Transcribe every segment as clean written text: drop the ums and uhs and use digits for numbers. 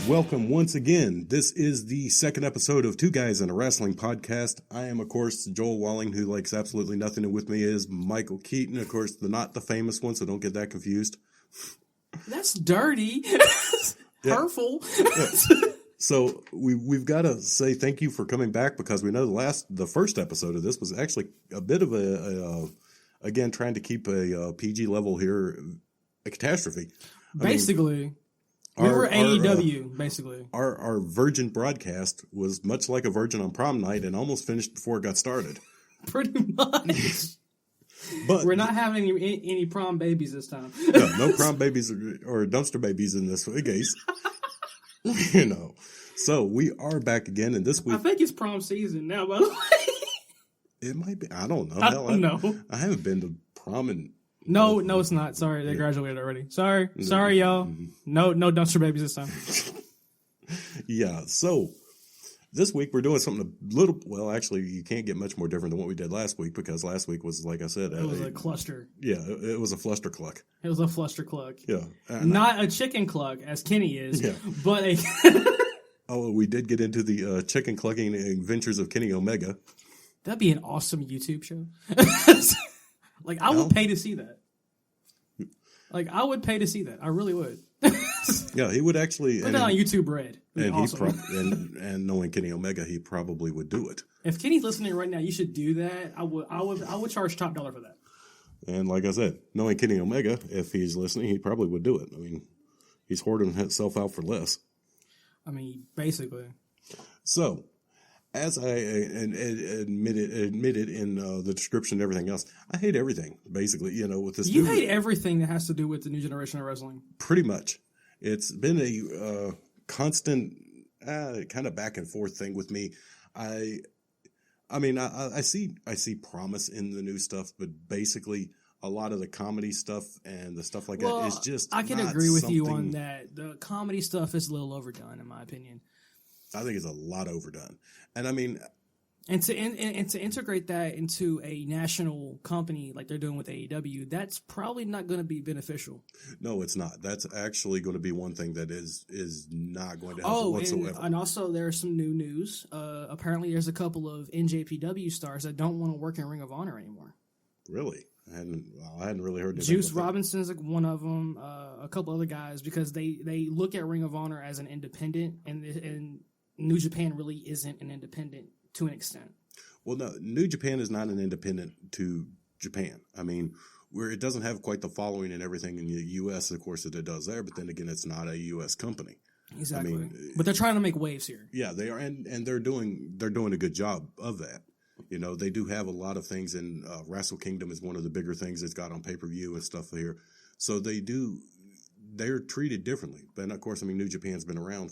Welcome once again. This is the second episode of Two Guys in a Wrestling Podcast. I am, of course, Joel Walling, who likes absolutely nothing, and with me is Michael Keaton, of course, not the famous one, so don't get that confused. That's dirty. Hurtful. Yeah. So we've got to say thank you for coming back, because we know the first episode of this was actually a bit of again, trying to keep a PG level here, a catastrophe. Basically. We were AEW, basically. Our virgin broadcast was much like a virgin on prom night and almost finished before it got started. Pretty much. But we're not having any prom babies this time. No prom babies or dumpster babies in this case. You know. So we are back again, and this week... I think it's prom season now, by the way. It might be. I don't know. I don't know. I haven't been to prom in... No, it's not. Sorry, they graduated already. Sorry, y'all. No dumpster babies this time. Yeah, so this week we're doing something a little... Well, actually, you can't get much more different than what we did last week, because last week was, like I said... It was a cluster. Yeah, it was a fluster cluck. It was a fluster cluck. Yeah. Not a chicken cluck, as Kenny is, but a... Oh, we did get into the chicken clucking adventures of Kenny Omega. That'd be an awesome YouTube show. Like, I would pay to see that. I really would. Yeah, he would actually... Put that on YouTube Red. And awesome. and knowing Kenny Omega, he probably would do it. If Kenny's listening right now, you should do that. I would charge top dollar for that. And like I said, knowing Kenny Omega, if he's listening, he probably would do it. I mean, he's hoarding himself out for less. I mean, basically. So, as I admitted in the description and everything else, I hate everything, basically, with this... You hate everything that has to do with the new generation of wrestling. Pretty much. It's been a constant kind of back and forth thing with me. I see promise in the new stuff, but basically a lot of the comedy stuff and the stuff like that is just... I can agree with you on that. The comedy stuff is a little overdone, in my opinion. I think it's a lot overdone. And I mean... And to integrate that into a national company like they're doing with AEW, that's probably not going to be beneficial. No, it's not. That's actually going to be one thing that is not going to help whatsoever. And also there's some new news. Apparently there's a couple of NJPW stars that don't want to work in Ring of Honor anymore. Really? I hadn't really heard anything. Juice Robinson's one of them. A couple other guys, because they look at Ring of Honor as an independent, and New Japan really isn't an independent to an extent. Well, no, New Japan is not an independent to Japan. I mean, where it doesn't have quite the following and everything in the U.S., of course, that it does there. But then again, it's not a U.S. company. Exactly. I mean, but they're trying to make waves here. Yeah, they are, and they're doing a good job of that. They do have a lot of things, and Wrestle Kingdom is one of the bigger things that's got on pay-per-view and stuff here. So they're treated differently. But of course, I mean, New Japan's been around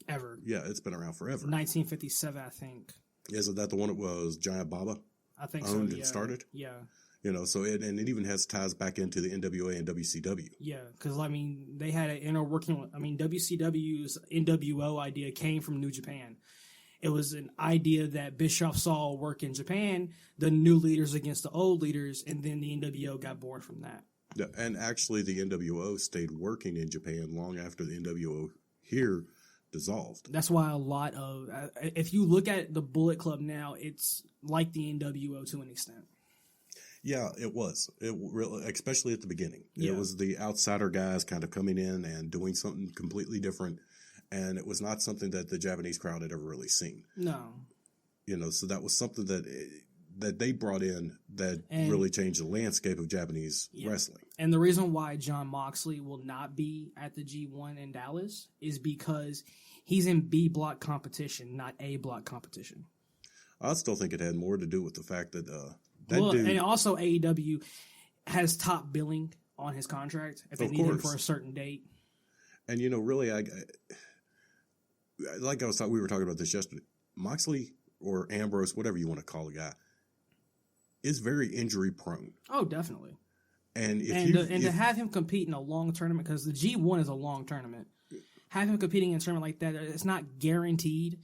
ever. Yeah, it's been around forever. 1957, I think. Isn't that the one it was Giant Baba? I think owned so, and started? Yeah. So it even has ties back into the NWA and WCW. Yeah, because, I mean, they had an inner working... I mean, WCW's NWO idea came from New Japan. It was an idea that Bischoff saw work in Japan, the new leaders against the old leaders, and then the NWO got born from that. Yeah, and actually the NWO stayed working in Japan long after the NWO here dissolved. That's why a lot of... if you look at the Bullet Club now, it's like the NWO to an extent. Yeah, it was. It really, especially at the beginning. Yeah. It was the outsider guys kind of coming in and doing something completely different, and it was not something that the Japanese crowd had ever really seen. No. So that was something that they brought in that really changed the landscape of Japanese wrestling. And the reason why Jon Moxley will not be at the G1 in Dallas is because he's in B block competition, not A block competition. I still think it had more to do with the fact that and also AEW has top billing on his contract if they need him for a certain date. And really, we were talking about this yesterday. Moxley or Ambrose, whatever you want to call a guy, is very injury prone. Oh, definitely. And to have him compete in a long tournament, because the G1 is a long tournament, have him competing in a tournament like that, it's not guaranteed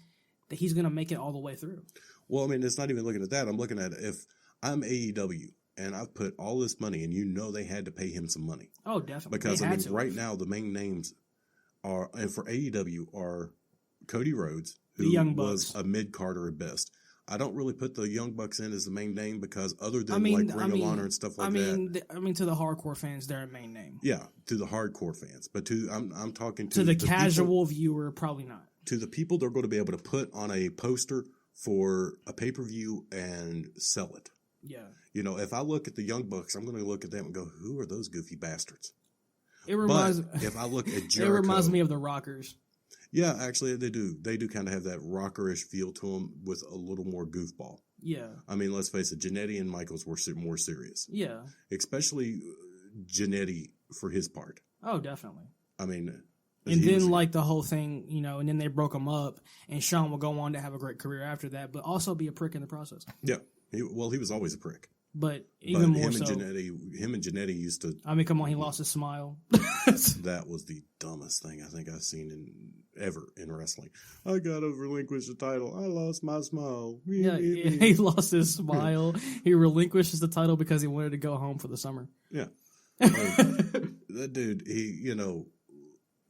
that he's going to make it all the way through. Well, I mean, it's not even looking at that. I'm looking at if I'm AEW and I've put all this money, and they had to pay him some money. Oh, definitely. Because right now the main names and for AEW are Cody Rhodes, The who Young was Bucks. a mid-carder at best. I don't really put the Young Bucks in as the main name because other than Ring of Honor and stuff like that. I mean, to the hardcore fans, they're a main name. Yeah, to the hardcore fans. But I'm talking to the casual viewer, probably not. To the people they're going to be able to put on a poster for a pay-per-view and sell it. Yeah. You know, if I look at the Young Bucks, I'm going to look at them and go, who are those goofy bastards? It reminds if I look at Jericho, it reminds me of the Rockers. Yeah, actually, they do. They do kind of have that rockerish feel to them with a little more goofball. Yeah. I mean, let's face it, Jannetty and Michaels were more serious. Yeah. Especially Jannetty for his part. Oh, definitely. I mean... And then, like, the whole thing, you know, and then they broke him up, and Shawn will go on to have a great career after that, but also be a prick in the process. Yeah. He was always a prick. But even more so. Him and Jannetty used to... I mean, come on, he lost his smile. That was the dumbest thing I think I've seen ever in wrestling. I got to relinquish the title. I lost my smile. Yeah, he lost his smile. He relinquishes the title because he wanted to go home for the summer. Yeah. That dude,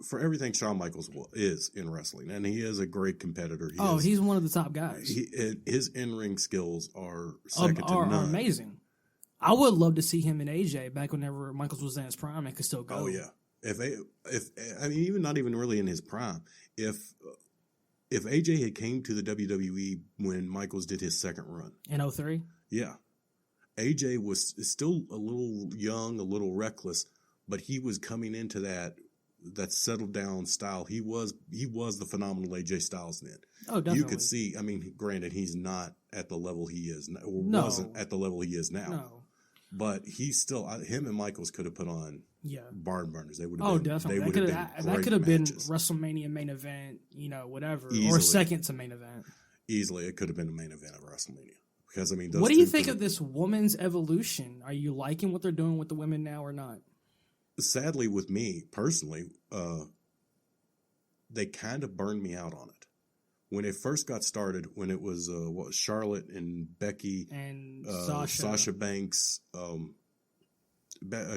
for everything Shawn Michaels is in wrestling, and he is a great competitor. He's one of the top guys. His in-ring skills are second to none. Are amazing. I would love to see him in AJ back whenever Michaels was in his prime and could still go. Oh yeah, even not even really in his prime. If AJ had came to the WWE when Michaels did his second run in 2003, yeah, AJ was still a little young, a little reckless, but he was coming into that settled down style. He was the phenomenal AJ Styles then. Oh, definitely. You could see, I mean, granted, he's not at the level he is now, or wasn't at the level he is now. No. But he's still, him and Michaels could have put on barn burners. They would have definitely. That could have been WrestleMania main event, whatever. Easily. Or second to main event. Easily, it could have been a main event of WrestleMania. Because, I mean, what do you think of this women's evolution? Are you liking what they're doing with the women now or not? Sadly, with me personally, they kind of burned me out on it. When it first got started, when it was Charlotte and Becky and Sasha Banks,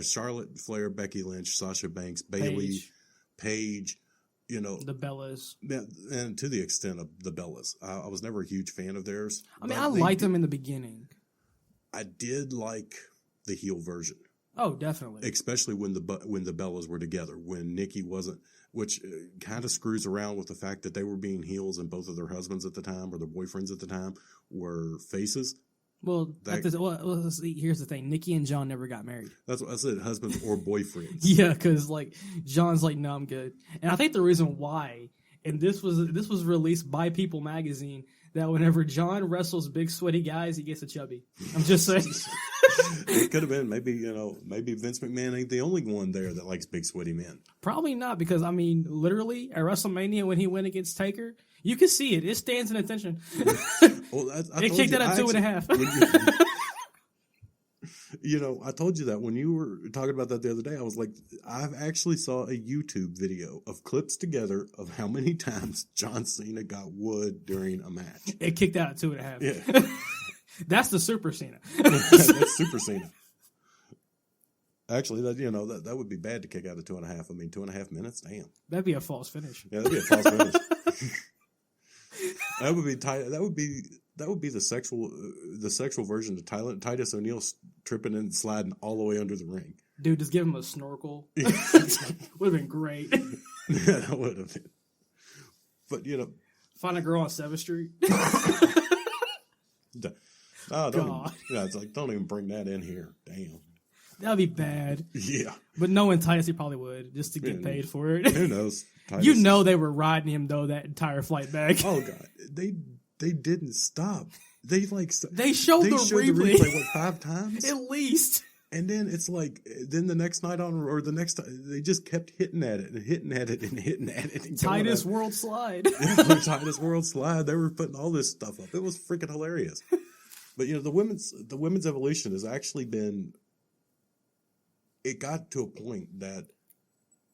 Charlotte Flair, Becky Lynch, Sasha Banks, Bayley, Paige, the Bellas, and to the extent of the Bellas, I was never a huge fan of theirs. I mean, I liked them in the beginning. I did like the heel version. Oh, definitely. Especially when the Bellas were together, when Nikki wasn't, which kind of screws around with the fact that they were being heels and both of their husbands at the time or their boyfriends at the time were faces. Well, here's the thing. Nikki and John never got married. That's what I said, husbands or boyfriends. Yeah, because John's like, no, I'm good. And I think the reason why, and this was released by People magazine, that whenever John wrestles big sweaty guys, he gets a chubby. I'm just saying. It could have been maybe Vince McMahon ain't the only one there that likes big sweaty men. Probably not, because I mean, literally at WrestleMania when he went against Taker, you can see it. It stands in attention. Well, it kicked it at 2.5. I told you that when you were talking about that the other day. I was like, I've actually saw a YouTube video of clips together of how many times John Cena got wood during a match. It kicked out at 2.5. Yeah. That's the Super Cena. That's Super Cena. Actually, that would be bad to kick out at 2.5. I mean, 2.5 minutes. Damn. That'd be a false finish. Yeah, that'd be a false finish. That would be tight. That would be the sexual version of Titus O'Neil tripping and sliding all the way under the ring. Dude, just give him a snorkel. Would have been great. Yeah, that would have been. But find a girl on 7th Street. Oh, don't it's like, don't even bring that in here. Damn. That'd be bad. Yeah. But knowing Titus, he probably would, just to get paid for it. Who knows? Titus. They were riding him, though, that entire flight back. Oh, God. They didn't stop. They showed the replay. Like, 5 times? At least. And then it's like, the next night or the next time, they just kept hitting at it and hitting at it and hitting at it. And Titus World Slide. Titus World Slide. They were putting all this stuff up. It was freaking hilarious. But the women's evolution has actually been. It got to a point that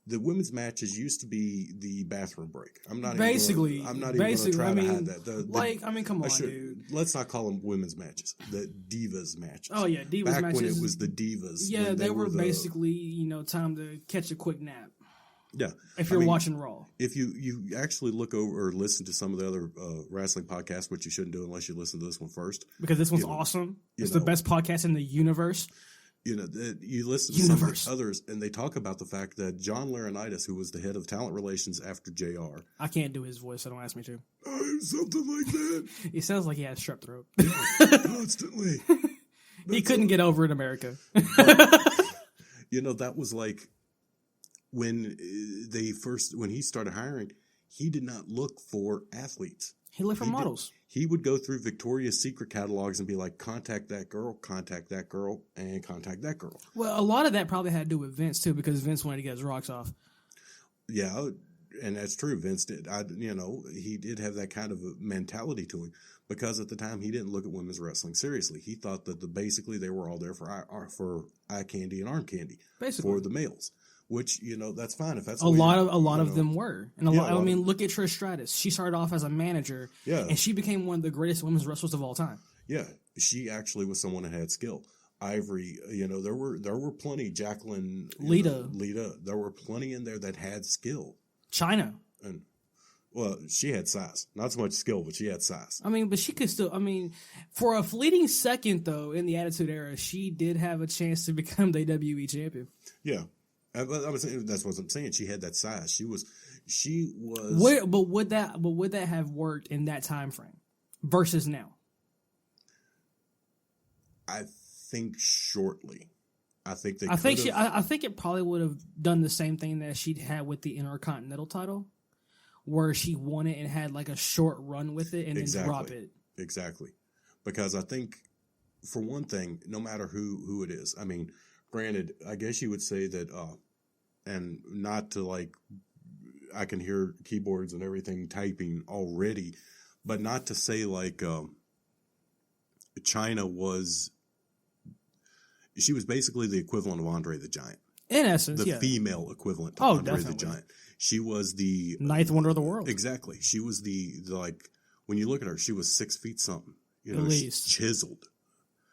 the women's matches used to be the bathroom break. I'm not even going to try to hide that. Come on, dude. Let's not call them women's matches. The divas matches. Oh yeah, divas matches. Back when it was the divas. Yeah, they were basically time to catch a quick nap. Yeah. If you're watching Raw. If you actually look over or listen to some of the other wrestling podcasts, which you shouldn't do unless you listen to this one first. Because this one's awesome. It's the best podcast in the universe. You listen to some of the others, and they talk about the fact that John Laurinaitis, who was the head of talent relations after JR. I can't do his voice, so don't ask me to. Something like that. He sounds like he has strep throat. Constantly. He couldn't get over it in America. But, that was like when when he started hiring, he did not look for athletes. He looked for models. He would go through Victoria's Secret catalogs and be like, contact that girl, and contact that girl. Well, a lot of that probably had to do with Vince, too, because Vince wanted to get his rocks off. Yeah, and that's true. Vince did. He did have that kind of a mentality to him because at the time he didn't look at women's wrestling seriously. He thought that basically they were all there for eye candy and arm candy for the males. Which that's fine if that's a lot of them were, and look at Trish Stratus. She started off as a manager, and she became one of the greatest women's wrestlers of all time. Yeah, she actually was someone that had skill. Ivory, there were plenty. Jacqueline, Lita, there were plenty in there that had skill. China, and she had size, not so much skill, but she had size. But she could still. For a fleeting second though, in the Attitude Era, she did have a chance to become the WWE champion. Yeah. That's what I'm saying. She had that size. She was. But would that have worked in that time frame versus now? I think shortly. I think they. I think it probably would have done the same thing that she'd had with the Intercontinental title, where she won it and had like a short run with it and then drop it. Exactly, because I think for one thing, no matter who it is, granted, I guess you would say that, and not to I can hear keyboards and everything typing already, but not to say China she was basically the equivalent of Andre the Giant. In essence, the female equivalent to Andre the Giant. She was the ninth wonder of the world. Exactly. She was the when you look at her, she was 6 feet something. At least. Chiseled.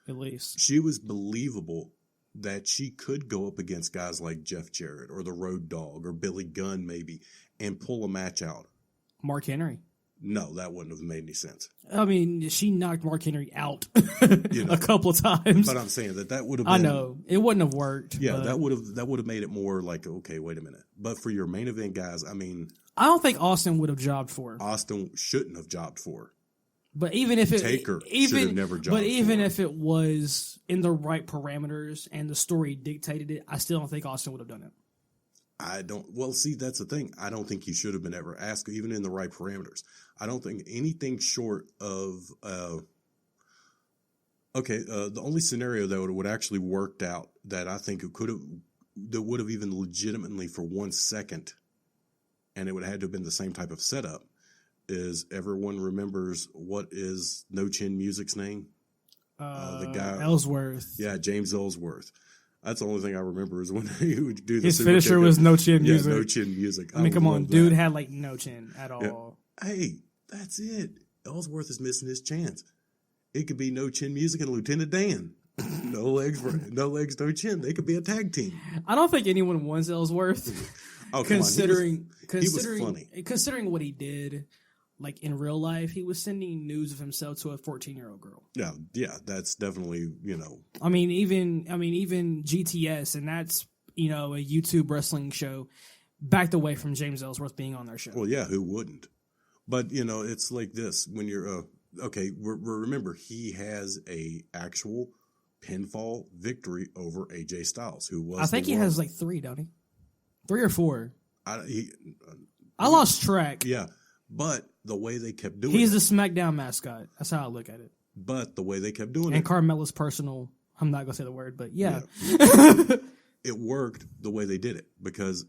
At least. She was believable that she could go up against guys like Jeff Jarrett or the Road Dogg or Billy Gunn maybe and pull a match out. Mark Henry. No, that wouldn't have made any sense. She knocked Mark Henry out a couple of times. But I'm saying that would have been... I know. It wouldn't have worked. Yeah, that would have made it more like, okay, wait a minute. But for your main event guys, I don't think Austin would have jobbed for her. Austin shouldn't have jobbed for her. But even if it... Taker should have never jobbed But even for her. if it was in the right parameters and the story dictated it, I still don't think Austin would have done it. I don't. Well, see, that's the thing. I don't think you should have been ever asked, even in the right parameters. I don't think anything short of. The only scenario that would actually worked out that I think that would have even legitimately for 1 second, and it would have had to have been the same type of setup, is everyone remembers what is No Chin Music's name? The guy Ellsworth. Yeah, James Ellsworth. That's the only thing I remember is when he would do the his finisher was No Chin Music. Yeah, No Chin Music. Come on, dude had no chin at all. Yeah. Hey, that's it. Ellsworth is missing his chance. It could be No Chin Music and Lieutenant Dan. No legs, no chin. They could be a tag team. I don't think anyone wants Ellsworth. Considering he was funny. Considering what he did. In real life, he was sending news of himself to a 14-year-old girl. Yeah, that's definitely, even GTS, and that's, a YouTube wrestling show, backed away from James Ellsworth being on their show. Well, yeah, who wouldn't? But, it's like this. When you're, remember, he has a actual pinfall victory over AJ Styles, who was I think he has 3, don't he? 3 or 4. I I lost track. Yeah. But the way they kept doing He's the SmackDown mascot. That's how I look at it. But the way they kept doing and Carmella's personal, I'm not going to say the word, but yeah. It worked the way they did it because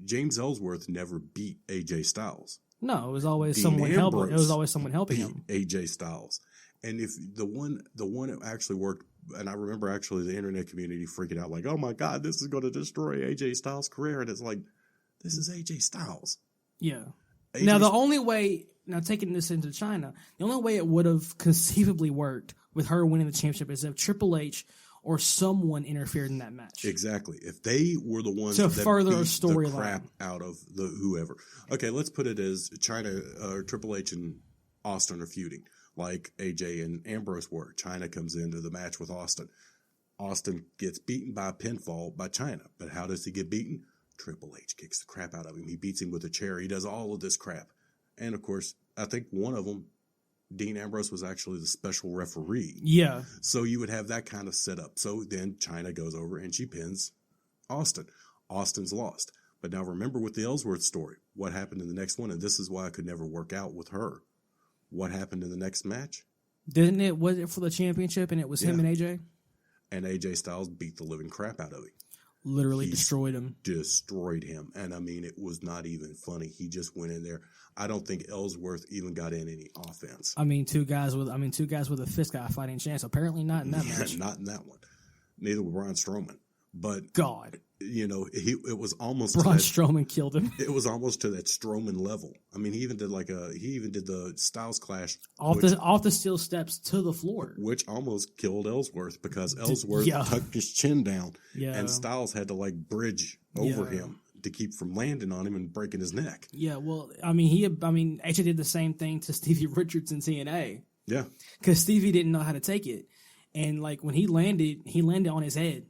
James Ellsworth never beat AJ Styles. No, it was always someone helping. It was always someone helping him. AJ Styles. And if the one that actually worked, and I remember actually the internet community freaking out like, oh my God, this is going to destroy AJ Styles' career. And it's like, this is AJ Styles. Yeah. Now, the only way, taking this into China, the only way it would have conceivably worked with her winning the championship is if Triple H or someone interfered in that match. Exactly. If they were the ones to that further a beat the storyline. crap out of the whoever. Okay, let's put it as China or Triple H and Austin are feuding, like AJ and Ambrose were. China comes into the match with Austin. Austin gets beaten by a pinfall by China. But how does he get beaten? Triple H kicks the crap out of him. He beats him with a chair. He does all of this crap. And, of course, I think one of them, Dean Ambrose, was actually the special referee. Yeah. So you would have that kind of setup. So then China goes over and she pins Austin. Austin's lost. But now remember with the Ellsworth story, what happened in the next one? And this is why I could never work out with her. What happened in the next match? Was it for the championship and it was him and AJ? And AJ Styles beat the living crap out of him. Literally destroyed him. Destroyed him. And I mean, it was not even funny. He just went in there. I don't think Ellsworth even got in any offense. I mean, two guys with a fist guy fighting chance. Apparently not in that match. Not in that one. Neither was Braun Strowman. But God, you know, it was almost Braun Strowman killed him. It was almost to that Strowman level. I mean, he even did the Styles Clash off the steel steps to the floor, which almost killed Ellsworth because Ellsworth tucked his chin down, and Styles had to like bridge over him to keep from landing on him and breaking his neck. Yeah, well, AJ did the same thing to Stevie Richards in TNA. Yeah, because Stevie didn't know how to take it, and like when he landed on his head.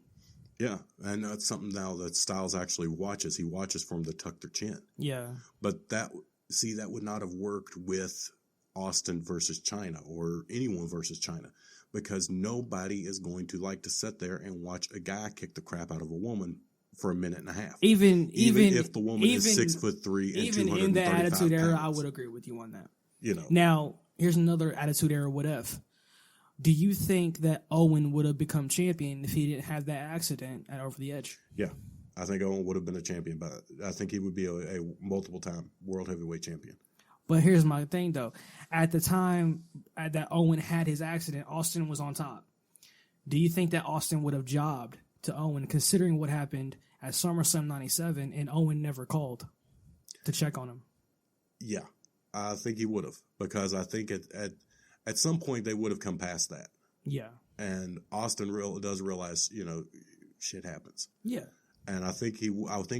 Yeah, and that's something now that Styles actually watches. He watches for him to tuck their chin. Yeah. But that would not have worked with Austin versus China or anyone versus China because nobody is going to like to sit there and watch a guy kick the crap out of a woman for a minute and a half. Even if the woman is 6'3" and even 235 in the Attitude Era, pounds. I would agree with you on that. You know. Now, here's another Attitude Era what if. Do you think that Owen would have become champion if he didn't have that accident at Over the Edge? Yeah. I think Owen would have been a champion, but I think he would be a multiple-time world heavyweight champion. But here's my thing, though. At the time that Owen had his accident, Austin was on top. Do you think that Austin would have jobbed to Owen, considering what happened at SummerSlam 97 and Owen never called to check on him? Yeah. I think he would have because I think at some point they would have come past that. Yeah. And Austin does realize, you know, shit happens. Yeah. And I think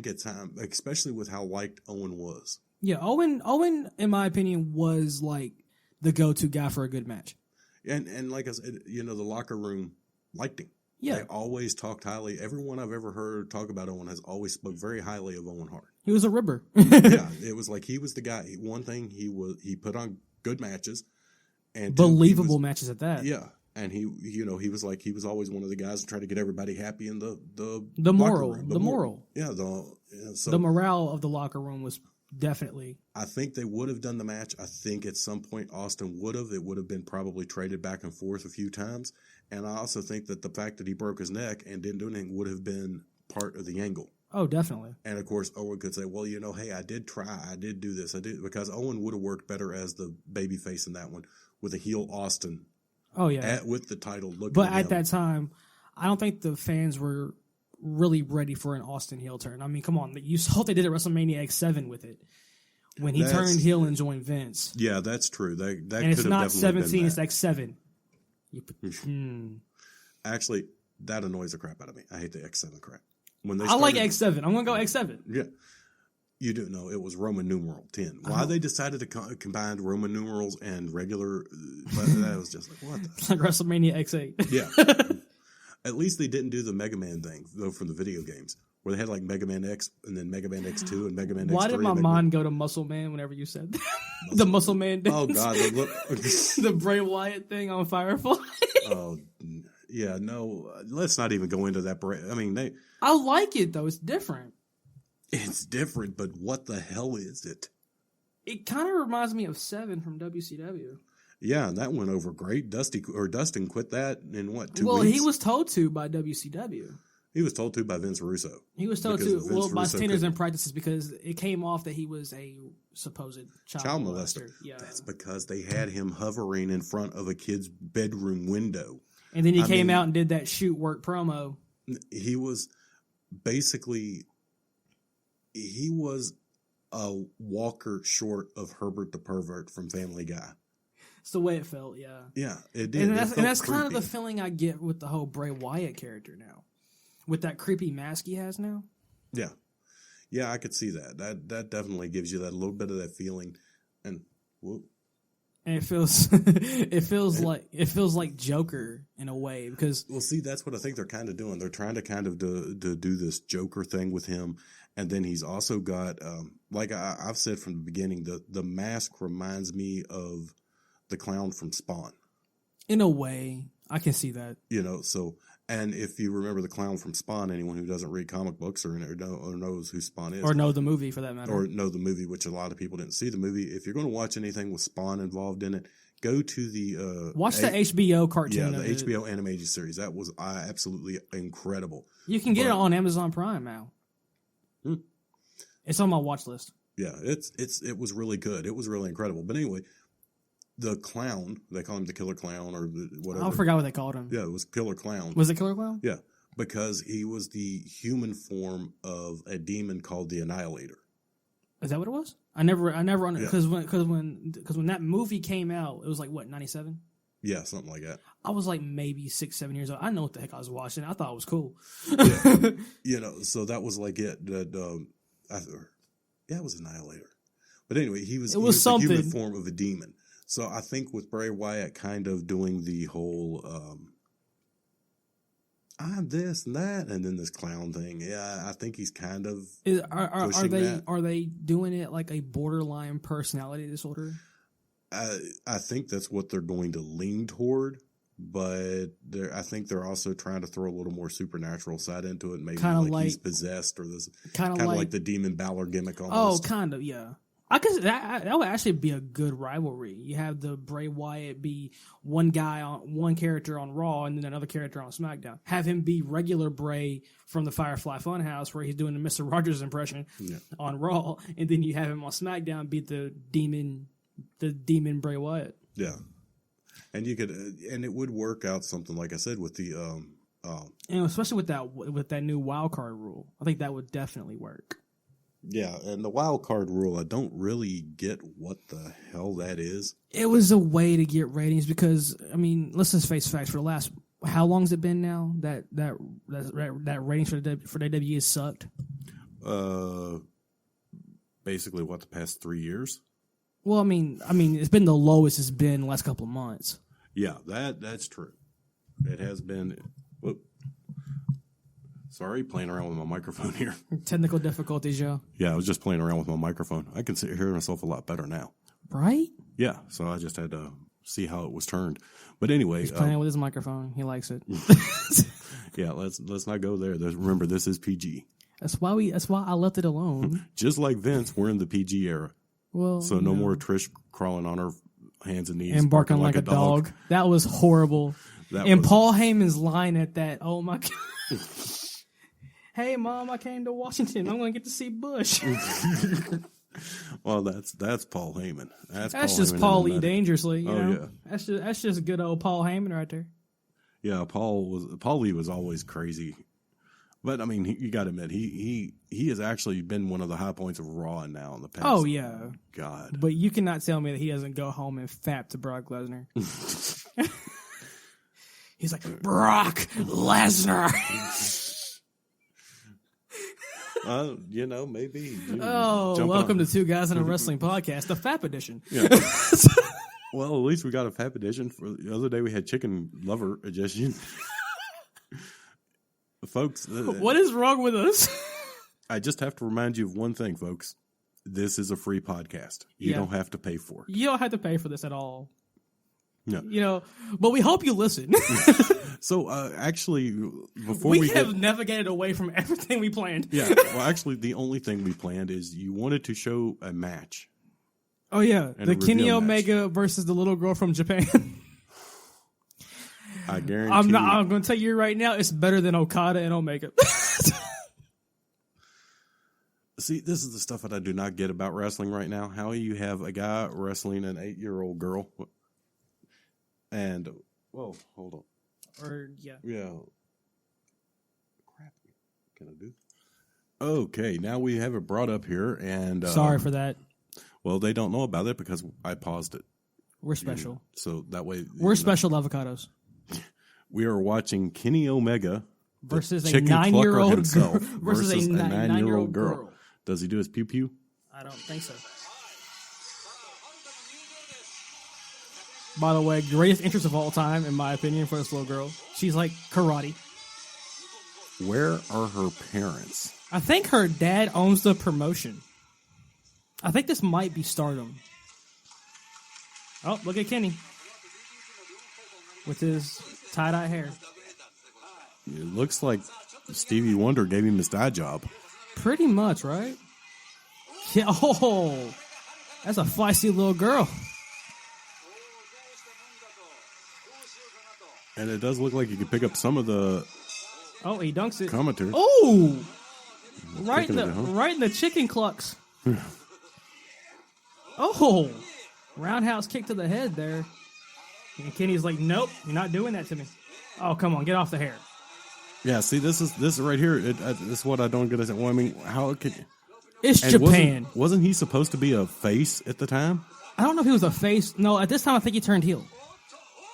at time, especially with how liked Owen was. Yeah, Owen, in my opinion, was like the go-to guy for a good match. And like I said, you know, the locker room liked him. Yeah. They always talked highly. Everyone I've ever heard talk about Owen has always spoke very highly of Owen Hart. He was a ribber. Yeah, it was like he was the guy. One thing, he put on good matches. And believable matches at that. Yeah. And he was always one of the guys who tried to get everybody happy in the moral. Yeah. So the morale of the locker room was definitely. I think they would have done the match. I think at some point Austin would have. It would have been probably traded back and forth a few times. And I also think that the fact that he broke his neck and didn't do anything would have been part of the angle. Oh, definitely. And of course, Owen could say, well, you know, hey, I did try. I did do this. I did. Because Owen would have worked better as the baby face in that one with a heel Austin. Oh, yeah. With the title looking But at that time, I don't think the fans were really ready for an Austin heel turn. I mean, come on. You saw they did at WrestleMania X7 with it. When he turned heel and joined Vince. Yeah, that's true. That and it's not 17, it's X7. X7. Actually, that annoys the crap out of me. I hate the X7 crap. I like X7. I'm going to go X7. Yeah. You do know it was Roman numeral 10. Why they decided to combine Roman numerals and regular, that was just like, what the? Like WrestleMania X8. Yeah. At least they didn't do the Mega Man thing, though, from the video games, where they had like Mega Man X and then Mega Man X2 and Mega Man X3. Why did my mind go to Muscle Man whenever you said that? The Muscle Man dance. Oh, God. The Bray Wyatt thing on Firefly. Oh, yeah. No, let's not even go into that. I mean, I like it, though. It's different. It's different, but what the hell is it? It kind of reminds me of 7 from WCW. Yeah, and that went over great. Dustin quit that in what, 2 weeks? Well, he was told to by WCW. He was told to by Vince Russo. He was told to, by standards and practices, because it came off that he was a supposed child molester. Yeah. That's because they had him hovering in front of a kid's bedroom window. And then he came out and did that shoot work promo. He was basically... He was a Walker short of Herbert the Pervert from Family Guy. It's the way it felt, yeah. Yeah, it did. And that's creepy. kind of the feeling I get with the whole Bray Wyatt character now. With that creepy mask he has now. Yeah. Yeah, I could see that. That definitely gives you that little bit of that feeling. And whoop. And it feels like Joker in a way because see, that's what I think they're kind of doing. They're trying to kind of to do this Joker thing with him, and then he's also got like I've said from the beginning, the mask reminds me of the clown from Spawn. In a way, I can see that. So and if you remember the clown from Spawn, anyone who doesn't read comic books or knows who Spawn is, or know the movie for that matter, or know the movie, which a lot of people didn't see the movie. If you're going to watch anything with Spawn involved in it, go to the watch the HBO cartoon. Yeah, the HBO animated series. That was absolutely incredible. You can get it on Amazon Prime now. It's on my watch list. Yeah, it was really good. It was really incredible. But anyway, the clown, they call him the Killer Clown or whatever. I forgot what they called him. Yeah, it was Killer Clown. Was it Killer Clown? Yeah, because he was the human form of a demon called the Annihilator. Is that what it was? I never because when that movie came out, it was like what 97. Yeah, something like that. I was like maybe 6-7 years old. I know what the heck I was watching. I thought it was cool. Yeah. So that was like it. That it was Annihilator. But anyway, he was the human form of a demon. So I think with Bray Wyatt kind of doing the whole I'm this and that, and then this clown thing. Yeah, I think he's kind of are they doing it like a borderline personality disorder? I think that's what they're going to lean toward, but I think they're also trying to throw a little more supernatural side into it. Maybe like he's possessed or this kind of like the Demon Balor gimmick almost. Oh, kind of, yeah. I guess that would actually be a good rivalry. You have the Bray Wyatt be one character on Raw and then another character on SmackDown. Have him be regular Bray from the Firefly Funhouse where he's doing the Mr. Rogers impression on Raw, and then you have him on SmackDown be the demon Bray Wyatt. Yeah, and you could, and it would work out something like I said with the, and especially with that new wild card rule. I think that would definitely work. Yeah, and the wild card rule, I don't really get what the hell that is. It was a way to get ratings because, I mean, let's just face facts. For the last, how long has it been now that ratings for the WWE has sucked? Basically, the past 3 years? Well, I mean, it's been the lowest it's been the last couple of months. Yeah, that's true. It has been. Whoop. Sorry, playing around with my microphone here. Technical difficulties, Joe. Yeah, I was just playing around with my microphone. I can hear myself a lot better now. Right? Yeah, so I just had to see how it was turned. But anyway, he's playing with his microphone. He likes it. Yeah, let's not go there. Remember, this is PG. That's why I left it alone. Just like Vince, we're in the PG era. Well, so no more Trish crawling on her hands and knees and barking like a dog. That was horrible. Paul Heyman's line at that. Oh my god. Hey, Mom, I came to Washington. I'm going to get to see Bush. Well, that's Paul Heyman. That's just Paul Lee dangerously. You know? Yeah. That's just good old Paul Heyman right there. Yeah, Paul Lee was always crazy, but I mean, you got to admit he has actually been one of the high points of Raw now in the past. Oh yeah, God. But you cannot tell me that he doesn't go home and fap to Brock Lesnar. He's like Brock Lesnar. Maybe. Welcome to Two Guys in a Wrestling Podcast, the FAP edition. Yeah. Well, at least we got a FAP edition. For the other day, we had Chicken Lover edition. Folks. What is wrong with us? I just have to remind you of one thing, folks. This is a free podcast. You don't have to pay for it. You don't have to pay for this at all. No. But we hope you listen. So, actually, before we have navigated away from everything we planned. Yeah. Well, actually, the only thing we planned is you wanted to show a match. Oh, yeah. The Kenny Omega versus the little girl from Japan. I guarantee I'm going to tell you right now, it's better than Okada and Omega. See, this is the stuff that I do not get about wrestling right now. How you have a guy wrestling an 8-year-old girl. And, hold on. Yeah. Crap. Can I do? Okay, now we have it brought up here, and sorry for that. Well, they don't know about it because I paused it We're special. So that way... We're special avocados. We are watching Kenny Omega versus a chicken 9-year-old clucker himself versus a 9-year-old girl. girl. Does he do his pew-pew? I don't think so. By the way, greatest interest of all time, in my opinion, for this little girl. She's like karate. Where are her parents? I think her dad owns the promotion. I think this might be Stardom. Oh, look at Kenny. With his tie-dye hair. It looks like Stevie Wonder gave him his dye job. Pretty much, right? Yeah, oh, that's a feisty little girl. And it does look like you could pick up some of the Oh, he dunks it. commentary. Oh! Right Kicking in it, huh? right in the chicken clucks. Oh! Roundhouse kick to the head there. And Kenny's like, nope, you're not doing that to me. Oh, come on, get off the hair. Yeah, see, this is right here. This is what I don't get. Well, I mean, how could... It's And Japan. Wasn't he supposed to be a face at the time? I don't know if he was a face. No, at this time I think he turned heel.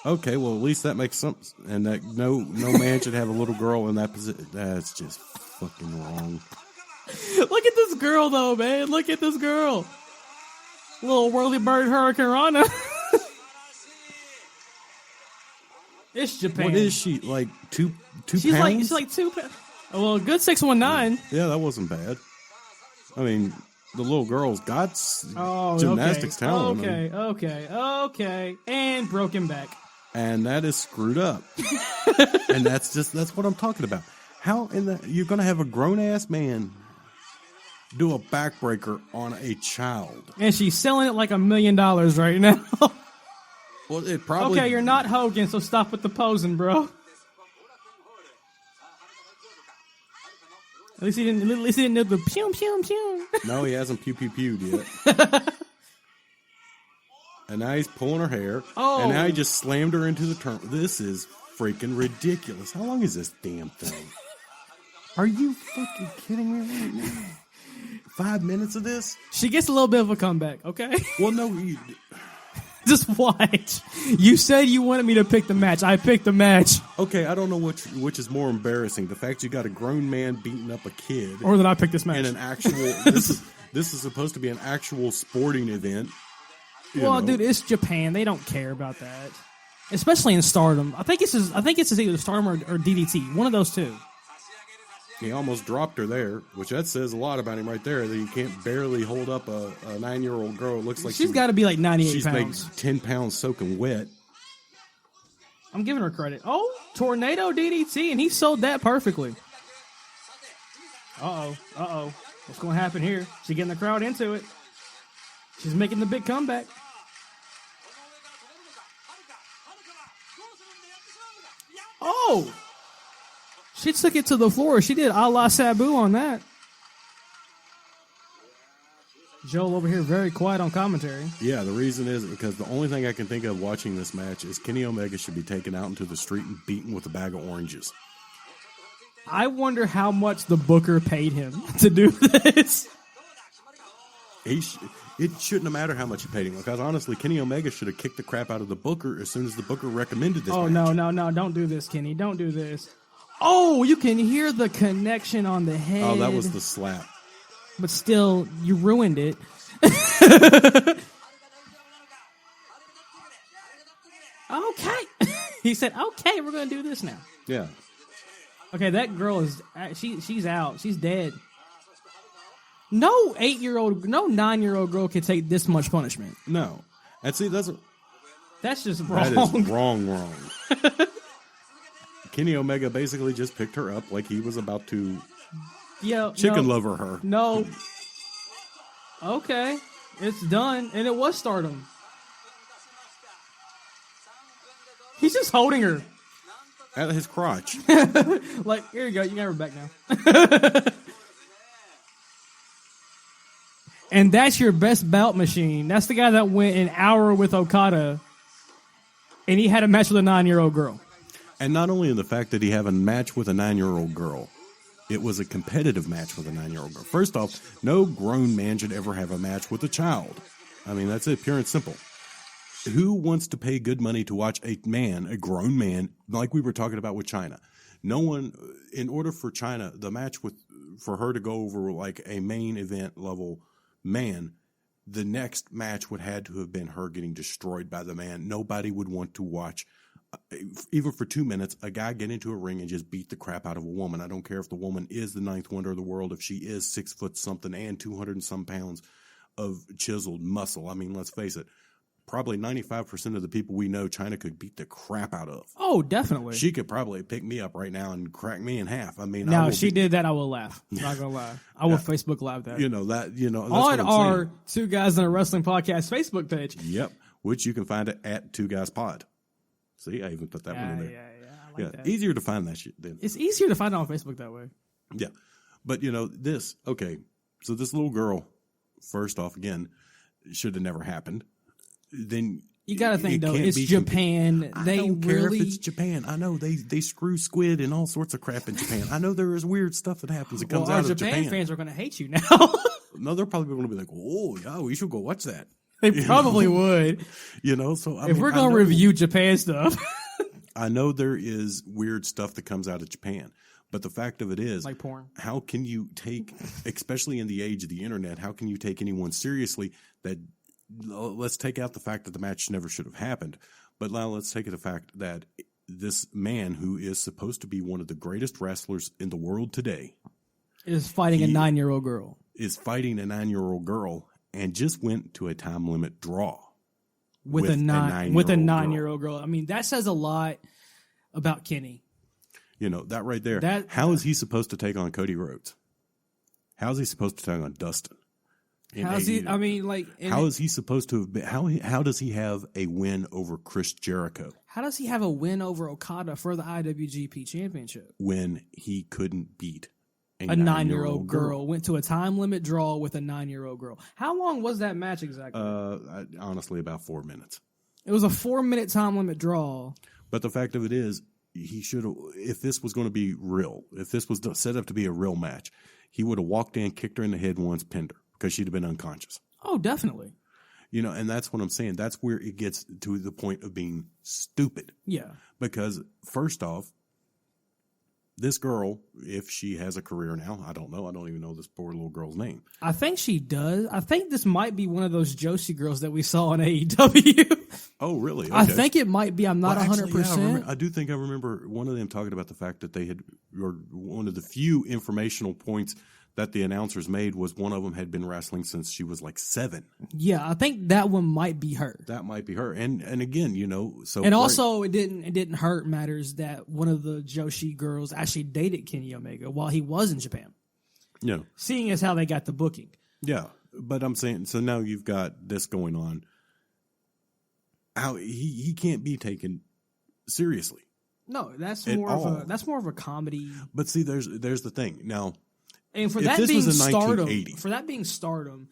Okay, well, at least that makes sense. And that no man should have a little girl in that position. That's just fucking wrong. Look at this girl, though, man. Look at this girl. Little whirly bird Hurricane Rana. It's Japan. What is she, like two She's pounds? like, she's like 2 pounds. Well, good 619. Yeah, that wasn't bad. I mean, the little girl's got Oh, gymnastics talent. Okay. And broken back. And that is screwed up. And that's what I'm talking about. How in the you're gonna have a grown ass man do a backbreaker on a child? And she's selling it like $1 million right now. Well, it probably Okay, you're not Hogan, so stop with the posing, bro. At least he didn't do the pew pew pew. No, he hasn't pewed yet. And now he's pulling her hair. Oh. And now he just slammed her into the turn. This is freaking ridiculous. How long is this damn thing? Are you fucking kidding me right now? 5 minutes of this? She gets a little bit of a comeback, okay? Well, no. Just watch. You said you wanted me to pick the match. I picked the match. Okay, I don't know which is more embarrassing. The fact you got a grown man beating up a kid. Or that I picked this match. In an actual... this is supposed to be an actual sporting event. Well, dude, it's Japan. They don't care about that. Especially in Stardom. I think it's either Stardom or DDT. One of those two. He almost dropped her there, which that says a lot about him right there, that you can't barely hold up a 9-year-old girl. It looks like she's got to be like 98 pounds. She's like 10 pounds soaking wet. I'm giving her credit. Oh, tornado DDT, and he sold that perfectly. Uh-oh. What's going to happen here? She's getting the crowd into it. She's making the big comeback. Oh! She took it to the floor. She did a la Sabu on that. Joel over here very quiet on commentary. Yeah, the reason is because the only thing I can think of watching this match is Kenny Omega should be taken out into the street and beaten with a bag of oranges. I wonder how much the booker paid him to do this. It shouldn't have mattered how much he paid him, because honestly, Kenny Omega should have kicked the crap out of the booker as soon as the booker recommended this match. No, don't do this, Kenny. Don't do this. Oh, you can hear the connection on the head. Oh, that was the slap. But still, you ruined it. Okay. He said, okay, we're going to do this now. Yeah. Okay, that girl is, she's out. She's dead. No 9-year-old girl can take this much punishment. No. And see, that's just wrong. That is wrong. Kenny Omega basically just picked her up like he was about to lover her. No. Okay. It's done. And it was Stardom. He's just holding her. At his crotch. Like, here you go. You got her back now. And that's your best bout machine. That's the guy that went an hour with Okada. And he had a match with a 9-year-old girl. And not only in the fact that he had a match with a 9-year-old girl, it was a competitive match with a 9-year-old girl. First off, no grown man should ever have a match with a child. I mean, that's it, pure and simple. Who wants to pay good money to watch a grown man, like we were talking about with China? No one, in order for China, the match for her to go over like a main event level man, the next match would had to have been her getting destroyed by the man. Nobody would want to watch, even for 2 minutes, a guy get into a ring and just beat the crap out of a woman. I don't care if the woman is the ninth wonder of the world, if she is 6 foot something and 200 and some pounds of chiseled muscle. I mean, let's face it. Probably 95% of the people we know China could beat the crap out of. Oh, definitely. She could probably pick me up right now and crack me in half. I mean, now if she did that, I will laugh. Not gonna lie, I will Facebook Live that. That's on our Two Guys in a Wrestling Podcast Facebook page. Yep, which you can find it at 2 Guys Pod. See, I even put that one in there. Yeah, I like that. Easier to find that shit. It's easier to find it on Facebook that way. Yeah, but this. Okay, so this little girl, first off, again, should have never happened. Then you got to think though, it's Japan. I don't care if it's Japan. I know they screw squid and all sorts of crap in Japan. I know there is weird stuff that happens that comes out of Japan. Japan fans are going to hate you now. No, they're probably going to be like, "Oh, yeah, we should go watch that." They probably would. So if we're going to review Japan stuff, I know there is weird stuff that comes out of Japan. But the fact of it is, like porn, how can you take, especially in the age of the internet, how can you take anyone seriously that? Let's take out the fact that the match never should have happened, but now let's take it the fact that this man who is supposed to be one of the greatest wrestlers in the world today is fighting a 9-year-old girl. Is fighting a 9-year-old girl and just went to a time limit draw with a 9-year-old girl. I mean, that says a lot about Kenny. That right there. How is he supposed to take on Cody Rhodes? How is he supposed to take on Dustin? How is he supposed to have been? How does he have a win over Chris Jericho? How does he have a win over Okada for the IWGP Championship when he couldn't beat a 9-year-old girl? Went to a time limit draw with a 9-year-old girl. How long was that match exactly? Honestly, about 4 minutes. It was a 4-minute time limit draw. But the fact of it is, he should have. If this was going to be real, if this was set up to be a real match, he would have walked in, kicked her in the head once, pinned her. Because she'd have been unconscious. Oh, definitely. And that's what I'm saying. That's where it gets to the point of being stupid. Yeah. Because first off, this girl, if she has a career now, I don't know. I don't even know this poor little girl's name. I think she does. I think this might be one of those Joshi girls that we saw on AEW. Oh, really? Okay. I think it might be. I'm not 100%. I do think I remember one of them talking about the fact that they had, or one of the few informational points that the announcers made was one of them had been wrestling since she was like 7. Yeah, I think that one might be her. That might be her. And again, so and also it didn't hurt matters that one of the Joshi girls actually dated Kenny Omega while he was in Japan. Yeah. Seeing as how they got the booking. Yeah, but I'm saying, so now you've got this going on. How he can't be taken seriously. No, that's more of a comedy. But see, there's the thing. Now, and for that being Stardom,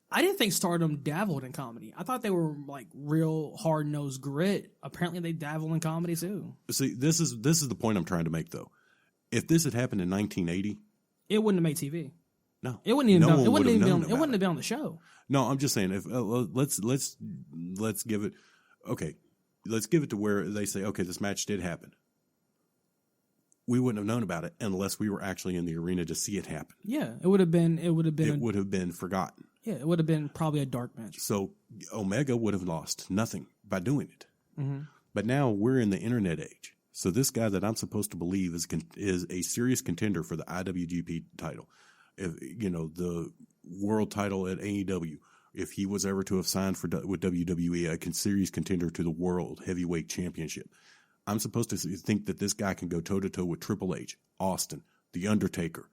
I didn't think Stardom dabbled in comedy. I thought they were like real hard-nosed grit. Apparently they dabble in comedy too. See, this is the point I'm trying to make though. If this had happened in 1980, it wouldn't have made TV. No. It wouldn't even it wouldn't have been on the show. No, I'm just saying if let's give it let's give it to where they say, okay, this match did happen. We wouldn't have known about it unless we were actually in the arena to see it happen. Yeah, it would have been forgotten. Yeah, it would have been probably a dark match. So Omega would have lost nothing by doing it. Mm-hmm. But now we're in the internet age. So this guy that I'm supposed to believe is a serious contender for the IWGP title, if the world title at AEW. If he was ever to have signed with WWE, a serious contender to the World Heavyweight Championship. I'm supposed to think that this guy can go toe-to-toe with Triple H, Austin, The Undertaker.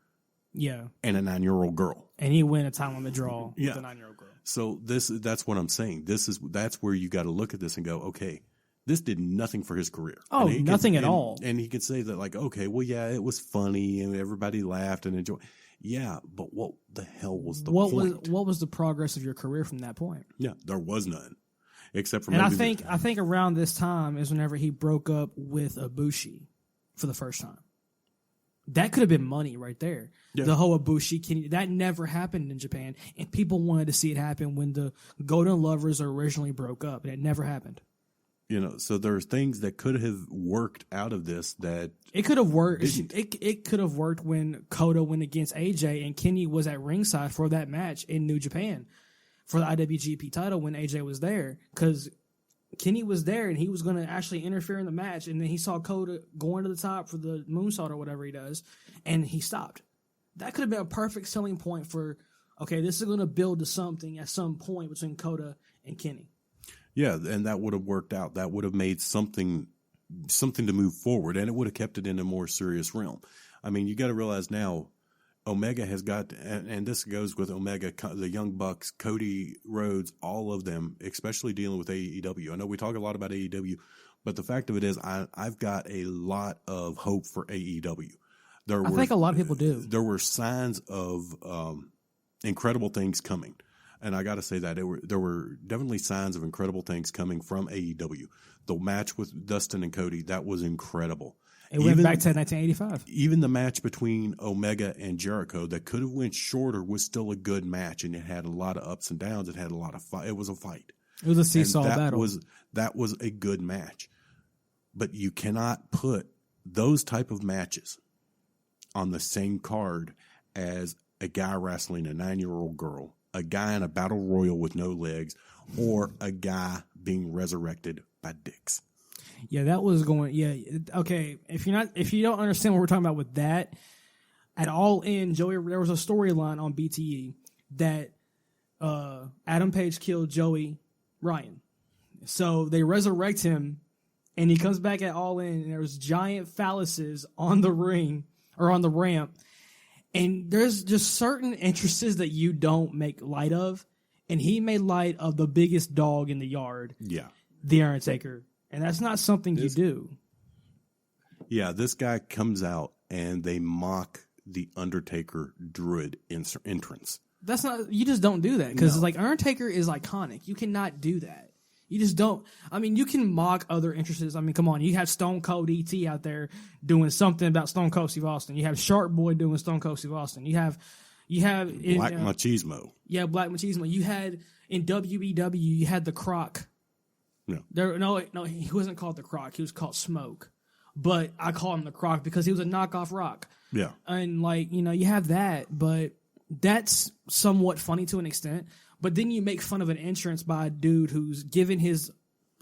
Yeah. And a 9-year-old girl. And he win a time limit draw with a 9-year-old girl. So that's what I'm saying. That's where you got to look at this and go, okay, this did nothing for his career. Oh, nothing at all. And he could say that like, okay, well, yeah, it was funny and everybody laughed and enjoyed. Yeah, but what the hell was the point? What was the progress of your career from that point? Yeah, there was none. Except for and I think around this time is whenever he broke up with Ibushi for the first time. That could have been money right there. Yeah. The whole Ibushi, Kenny, that never happened in Japan, and people wanted to see it happen when the Golden Lovers originally broke up, and it never happened. So there's things that could have worked out of this that it could have worked. didn't. It could have worked when Kota went against AJ, and Kenny was at ringside for that match in New Japan for the IWGP title when AJ was there, because Kenny was there and he was going to actually interfere in the match, and then he saw Kota going to the top for the moonsault or whatever he does, and he stopped. That could have been a perfect selling point for, okay, this is going to build to something at some point between Kota and Kenny. Yeah, and that would have worked out. That would have made something to move forward, and it would have kept it in a more serious realm. I mean, you got to realize now, Omega has got, and this goes with Omega, the Young Bucks, Cody Rhodes, all of them, especially dealing with AEW. I know we talk a lot about AEW, but the fact of it is I've got a lot of hope for AEW. I think a lot of people do. There were signs of incredible things coming. And I got to say that there were definitely signs of incredible things coming from AEW. The match with Dustin and Cody, that was incredible. It went back to 1985. Even the match between Omega and Jericho that could have went shorter was still a good match, and it had a lot of ups and downs. It had a lot of fight. It was a fight. It was a seesaw battle. That was a good match. But you cannot put those type of matches on the same card as a guy wrestling a 9-year-old girl, a guy in a battle royal with no legs, or a guy being resurrected by dicks. Yeah, that was going. Yeah, okay. If you don't understand what we're talking about with that, at All In, there was a storyline on BTE that Adam Page killed Joey Ryan, so they resurrect him, and he comes back at All In, and there's giant phalluses on the ring or on the ramp, and there's just certain entrances that you don't make light of, and he made light of the biggest dog in the yard. Yeah, The Undertaker. And that's not something you do. Yeah, this guy comes out and they mock the Undertaker Druid entrance. That's not. You just don't do that because like Undertaker is iconic. You cannot do that. You just don't. I mean, you can mock other entrances. I mean, come on. You have Stone Cold ET out there doing something about Stone Cold Steve Austin. You have Shark Boy doing Stone Cold Steve Austin. You have Black Machismo. Yeah, Black Machismo. You had in WEW. You had the Croc. No. He wasn't called the Croc. He was called Smoke. But I call him the Croc because he was a knockoff Rock. Yeah. And you have that, but that's somewhat funny to an extent. But then you make fun of an entrance by a dude who's given his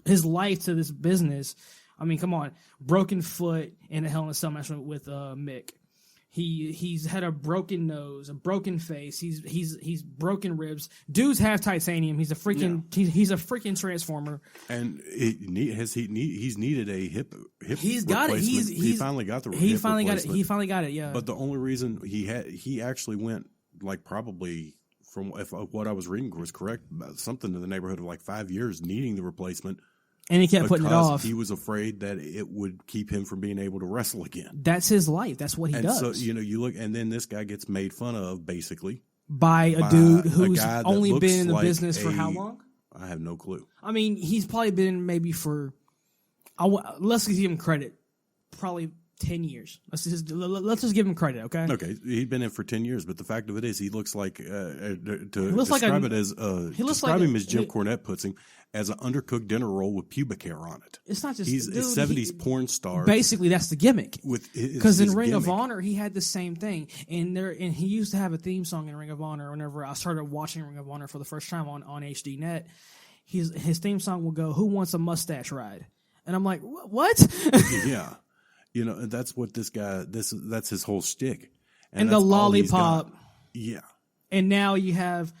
life to this business. I mean, come on. Broken foot in a Hell in a Cell match with Mick. He's had a broken nose, a broken face. He's broken ribs. Dude's half titanium. He's a freaking transformer. And he's needed a hip. He's got it. He finally got the. He finally got it. He finally got it. Yeah. But the only reason he actually went probably from if what I was reading was correct, something in the neighborhood of 5 years needing the replacement. And he kept putting it off. He was afraid that it would keep him from being able to wrestle again. That's his life. That's what he does. So, you look, and then this guy gets made fun of, basically. By a dude who's only been in the business for how long? I have no clue. I mean, he's probably been maybe for, let's give him credit, probably 10 years. Let's just give him credit, okay? Okay, he'd been in for 10 years, but the fact of it is he looks like, describe him as Jim Cornette puts him, as an undercooked dinner roll with pubic hair on it. It's not just he's a 70s porn star. Basically, that's the gimmick. Because in Ring of Honor, he had the same thing, and he used to have a theme song in Ring of Honor. Whenever I started watching Ring of Honor for the first time on HDNet, his theme song will go, "Who wants a mustache ride?" And I'm like, what? Yeah, that's what this guy. That's his whole shtick. And the lollipop. Yeah. And now you have,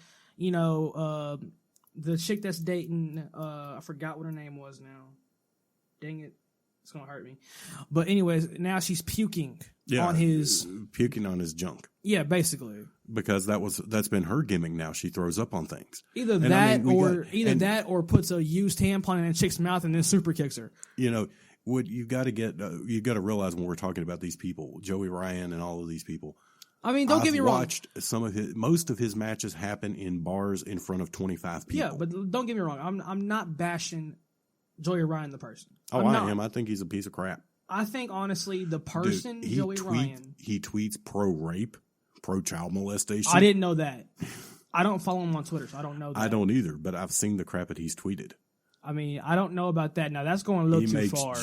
the chick that's dating, I forgot what her name was now. Dang it. It's going to hurt me. But anyways, now she's puking on his... Puking on his junk. Yeah, basically. Because that's been her gimmick now. She throws up on things. Either that or puts a used tampon in a chick's mouth and then super kicks her. What you got to realize when we're talking about these people, Joey Ryan and all of these people... I mean, don't get me wrong. I've watched most of his matches happen in bars in front of 25 people. Yeah, but don't get me wrong. I'm not bashing Joey Ryan the person. I am. I think he's a piece of crap. I think honestly, the person Dude, Joey Ryan. He tweets pro rape, pro child molestation. I didn't know that. I don't follow him on Twitter, so I don't know that. I don't either, but I've seen the crap that he's tweeted. I mean, I don't know about that. Now that's going a little too far.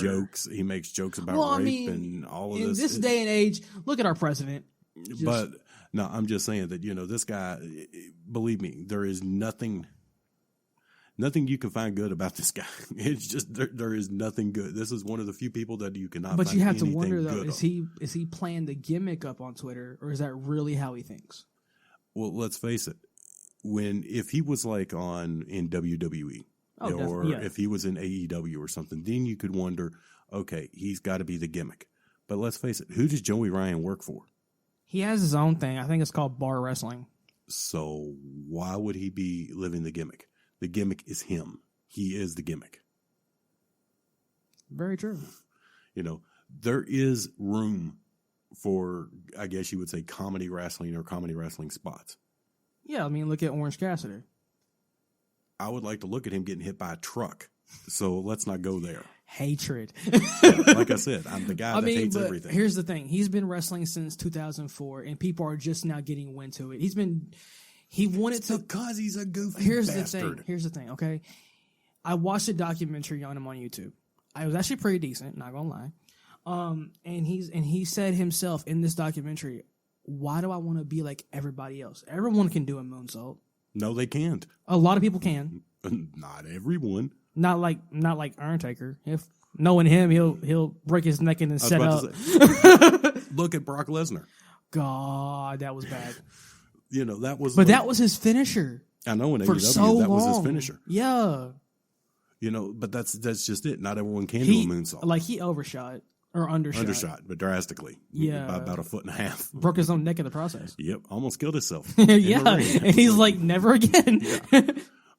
He makes jokes about rape and all of this. In this day and age, look at our president. But no, I'm just saying that, this guy, believe me, there is nothing you can find good about this guy. It's just there is nothing good. This is one of the few people that you cannot. But find you have to anything wonder though: good is he playing the gimmick up on Twitter, or is that really how he thinks? Well, let's face it. If he was like in WWE, if he was in AEW or something, then you could wonder, okay, he's got to be the gimmick. But let's face it, who does Joey Ryan work for? He has his own thing. I think it's called bar wrestling. So why would he be living the gimmick? The gimmick is him. He is the gimmick. Very true. There is room for, I guess you would say, comedy wrestling or comedy wrestling spots. Yeah, I mean, look at Orange Cassidy. I would like to look at him getting hit by a truck. So let's not go there. Hatred. Like I said, I'm the guy that hates everything. Here's the thing. He's been wrestling since 2004, and people are just now getting wind to it. Because he's a goofy bastard. Here's the thing, okay? I watched a documentary on him on YouTube. It was actually pretty decent, not gonna lie. And he said himself in this documentary, why do I want to be like everybody else? Everyone can do a moonsault. No, they can't. A lot of people can. Not everyone. Not like Undertaker. If knowing him, he'll break his neck and then set up. Look at Brock Lesnar. God, that was bad. That was. But that was his finisher. I know in AEW that was his finisher. Yeah. But that's just it. Not everyone can do a moonsault. Like he overshot or undershot. Undershot, but drastically. Yeah. By about 1.5 feet. Broke his own neck in the process. Yep. Almost killed himself. Yeah. And he's like, never again. Yeah.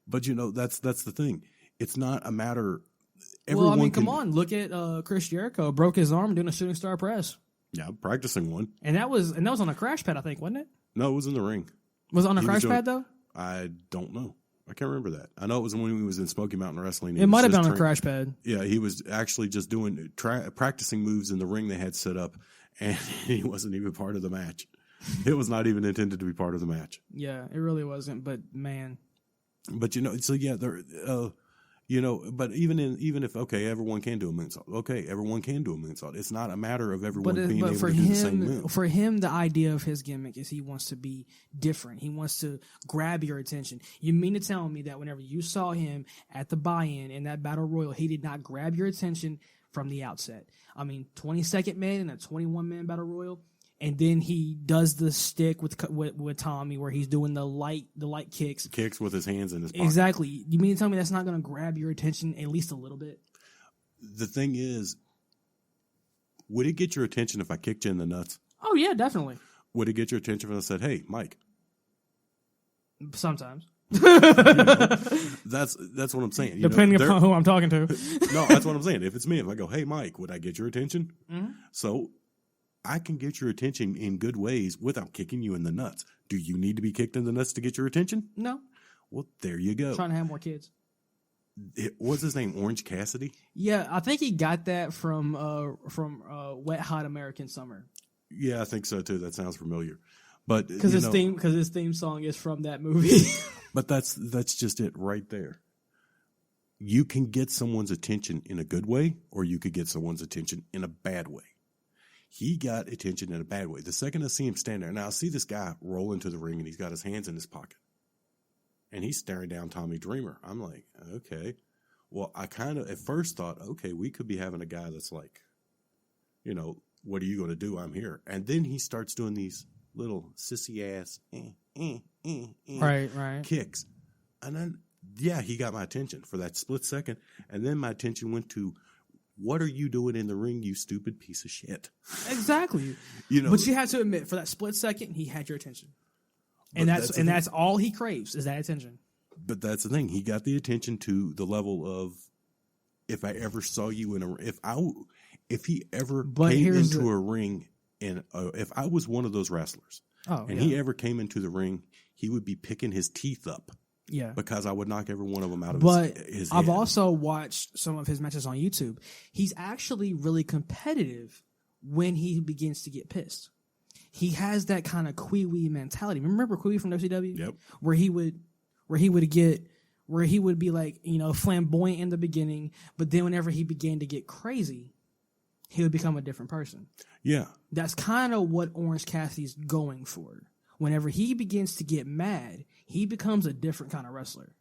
But that's the thing. It's not a matter. Come on. Look at Chris Jericho. Broke his arm doing a shooting star press. Yeah, practicing one. And that was on a crash pad, I think, wasn't it? No, it was in the ring. Was it on a crash pad though? I don't know. I can't remember that. I know it was when he was in Smoky Mountain Wrestling. It might have been on a crash pad. Yeah, he was actually just doing practicing moves in the ring they had set up, and he wasn't even part of the match. It was not even intended to be part of the match. Yeah, it really wasn't. But man, but so yeah, there. But even if everyone can do a moonsault. Okay, everyone can do a moonsault. It's not a matter of everyone being able to do the same move. For him, the idea of his gimmick is he wants to be different. He wants to grab your attention. You mean to tell me that whenever you saw him at the buy-in in that battle royal, he did not grab your attention from the outset? I mean, 22nd man in a 21-man battle royal. And then he does the stick with Tommy where he's doing the light kicks. Kicks with his hands in his pocket. Exactly. You mean to tell me that's not going to grab your attention at least a little bit? The thing is, would it get your attention if I kicked you in the nuts? Oh, yeah, definitely. Would it get your attention if I said, hey, Mike? Sometimes. That's what I'm saying. Depending upon who I'm talking to. No, that's what I'm saying. If it's me, if I go, hey, Mike, would I get your attention? Mm-hmm. So I can get your attention in good ways without kicking you in the nuts. Do you need to be kicked in the nuts to get your attention? No. Well, there you go. Trying to have more kids. What's his name? Orange Cassidy? Yeah, I think he got that from Wet Hot American Summer. Yeah, I think so too. That sounds familiar. But because his theme song is from that movie. But that's just it right there. You can get someone's attention in a good way, or you could get someone's attention in a bad way. He got attention in a bad way. The second I see him stand there, now I see this guy roll into the ring and he's got his hands in his pocket. And he's staring down Tommy Dreamer. I'm like, okay. Well, I kind of at first thought, okay, we could be having a guy that's like, what are you going to do? I'm here. And then he starts doing these little sissy ass right kicks. And then, yeah, he got my attention for that split second. And then my attention went to, what are you doing in the ring, you stupid piece of shit? Exactly. But you have to admit, for that split second, he had your attention. And that's all he craves is that attention. But that's the thing. He got the attention to the level of, if I ever saw you in if he ever came into a ring, and if I was one of those wrestlers, he ever came into the ring, he would be picking his teeth up Yeah. Because I would knock every one of them out of his I've head. also watched some of his matches on YouTube. He's actually really competitive when he begins to get pissed. He has that kind of Kwee mentality. Remember Kwee from WCW? Yep. Where he would be like, flamboyant in the beginning, but then whenever he began to get crazy, he would become a different person. Yeah. That's kind of what Orange Cassidy's going for. Whenever he begins to get mad, he becomes a different kind of wrestler.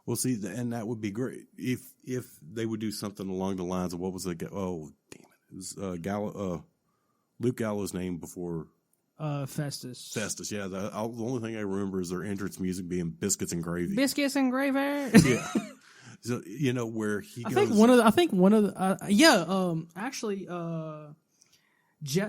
Well, see, and that would be great if they would do something along the lines of what was it? Oh, damn it! It was Luke Gallows' name before Festus. Festus, yeah. The only thing I remember is their entrance music being biscuits and gravy. Biscuits and gravy. Yeah. So where he goes.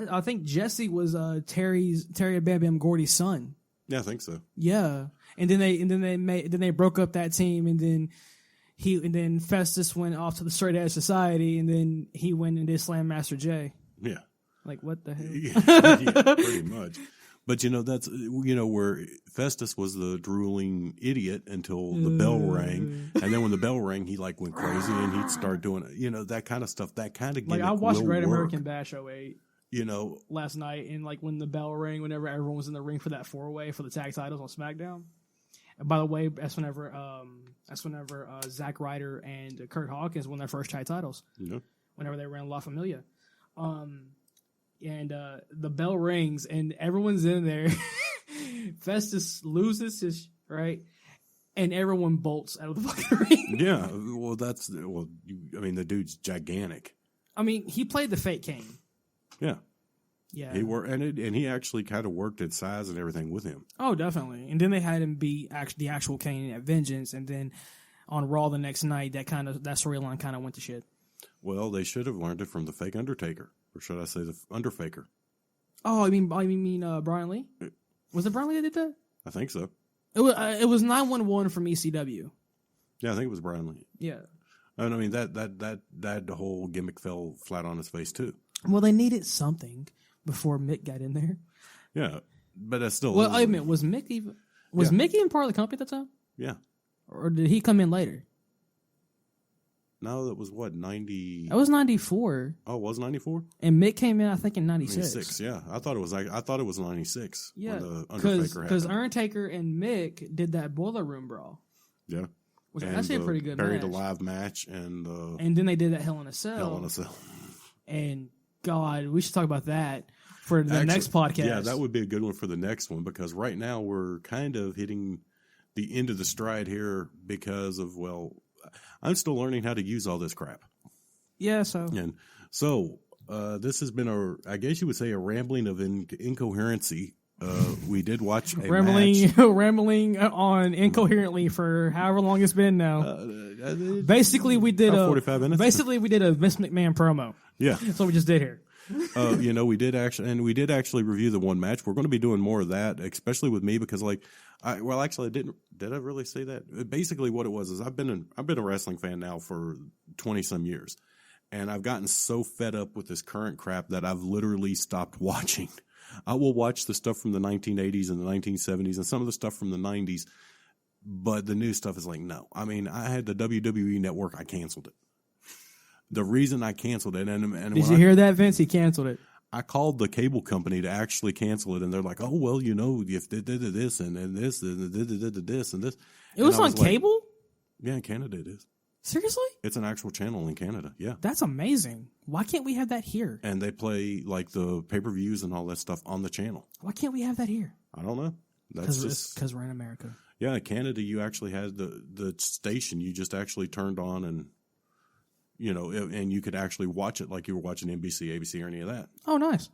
I think Jesse was Terry Bam Bam Gordy's son. Yeah, I think so. Yeah, and then they broke up that team, and then Festus went off to the Straight Edge Society, and then he went and did Slam Master J. Yeah, like what the hell? Yeah, pretty much. But that's where Festus was the drooling idiot until the bell rang, and then when the bell rang, he went crazy and he'd start doing that kind of stuff. That kind of I watched Great American Bash 08. Last night, and when the bell rang, whenever everyone was in the ring for that 4-way for the tag titles on SmackDown. And by the way, that's whenever Zack Ryder and Kurt Hawkins won their first tag titles. Yeah. Whenever they ran La Familia, and the bell rings and everyone's in there. Festus loses his right, and everyone bolts out of the fucking ring. Yeah, well, the dude's gigantic. I mean, he played the fake Kane. Yeah. Yeah. And he actually kind of worked at size and everything with him. Oh, definitely. And then they had him beat the actual Kane at Vengeance, and then on Raw the next night, that storyline kind of went to shit. Well, they should have learned it from the fake Undertaker, or should I say the Underfaker? Oh, I mean Brian Lee? Was it Brian Lee that did that? I think so. It was 911 from ECW. Yeah, I think it was Brian Lee. Yeah. And I mean that whole gimmick fell flat on his face too. Well, they needed something before Mick got in there. Yeah, but that's still. Well, I admit, was Mick even part of the company at the time? Yeah. Or did he come in later? No, that was what 90. That was 94. Oh, it was 94. And Mick came in, I think, in 96. 96. Yeah, I thought it was 96. Yeah, when the Undertaker because Undertaker and Mick did that Boiler Room brawl. Yeah. Which was actually a pretty good Buried match. Alive match and then they did that Hell in a Cell. Hell in a Cell. And God, we should talk about that for the next podcast. Yeah, that would be a good one for the next one, because right now we're kind of hitting the end of the stride here because of, I'm still learning how to use all this crap. Yeah, so. And so this has been I guess you would say a rambling of incoherency. We did watch a match. Rambling on incoherently for however long it's been now. Basically, we did 45 minutes. Basically, we did a Vince McMahon promo. Yeah, that's what we just did here. We did actually review the one match. We're going to be doing more of that, especially with me, because I didn't. Did I really say that? Basically, what it was is I've been a wrestling fan now for 20 some years, and I've gotten so fed up with this current crap that I've literally stopped watching. I will watch the stuff from the 1980s and the 1970s and some of the stuff from the 90s, but the new stuff is no. I mean, I had the WWE Network. I canceled it. The reason I canceled it, and did you hear that, Vince? He canceled it. I called the cable company to actually cancel it, and they're like, "Oh, well, if they did this and this and this and this." It was on cable? Yeah, in Canada it is. Seriously? It's an actual channel in Canada. Yeah, that's amazing. Why can't we have that here? And they play the pay-per-views and all that stuff on the channel. Why can't we have that here? I don't know. That's just because we're in America. Yeah, in Canada, you actually had the station. You just actually turned on and. And you could actually watch it like you were watching NBC, ABC, or any of that. Oh, nice.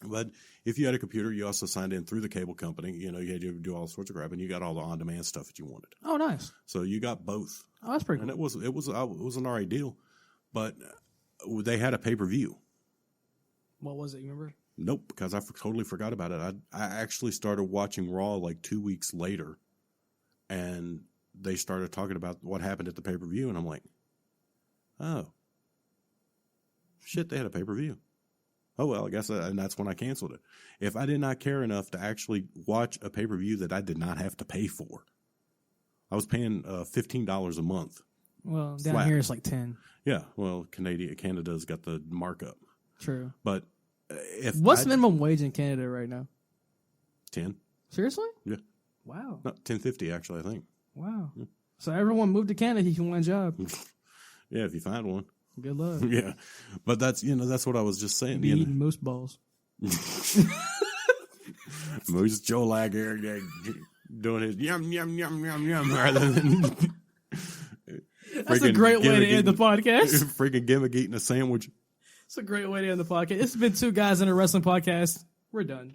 But if you had a computer, you also signed in through the cable company. You had to do all sorts of crap, and you got all the on-demand stuff that you wanted. Oh, nice. So you got both. Oh, that's pretty cool. And it was an alright deal, but they had a pay-per-view. What was it? You remember? Nope, because I totally forgot about it. I actually started watching Raw 2 weeks later, and they started talking about what happened at the pay-per-view, and I'm like, oh, shit, they had a pay-per-view. Oh, well, I guess, and that's when I canceled it. If I did not care enough to actually watch a pay-per-view that I did not have to pay for, I was paying $15 a month. Well, down flat. here it's like 10. Yeah, well, Canada's got the markup. True. But what's minimum wage in Canada right now? 10. Seriously? Yeah. Wow. No, 10.50 actually, I think. Wow. Yeah. So everyone moved to Canada, you can win a job. Yeah, if you find one. Good luck. Yeah. But that's what I was just saying. Be eating moose balls. Moose Joe Lager doing his yum yum yum yum yum rather than that's a great way to end the podcast. Freaking gimmick eating a sandwich. It's a great way to end the podcast. It's been two guys in a wrestling podcast. We're done.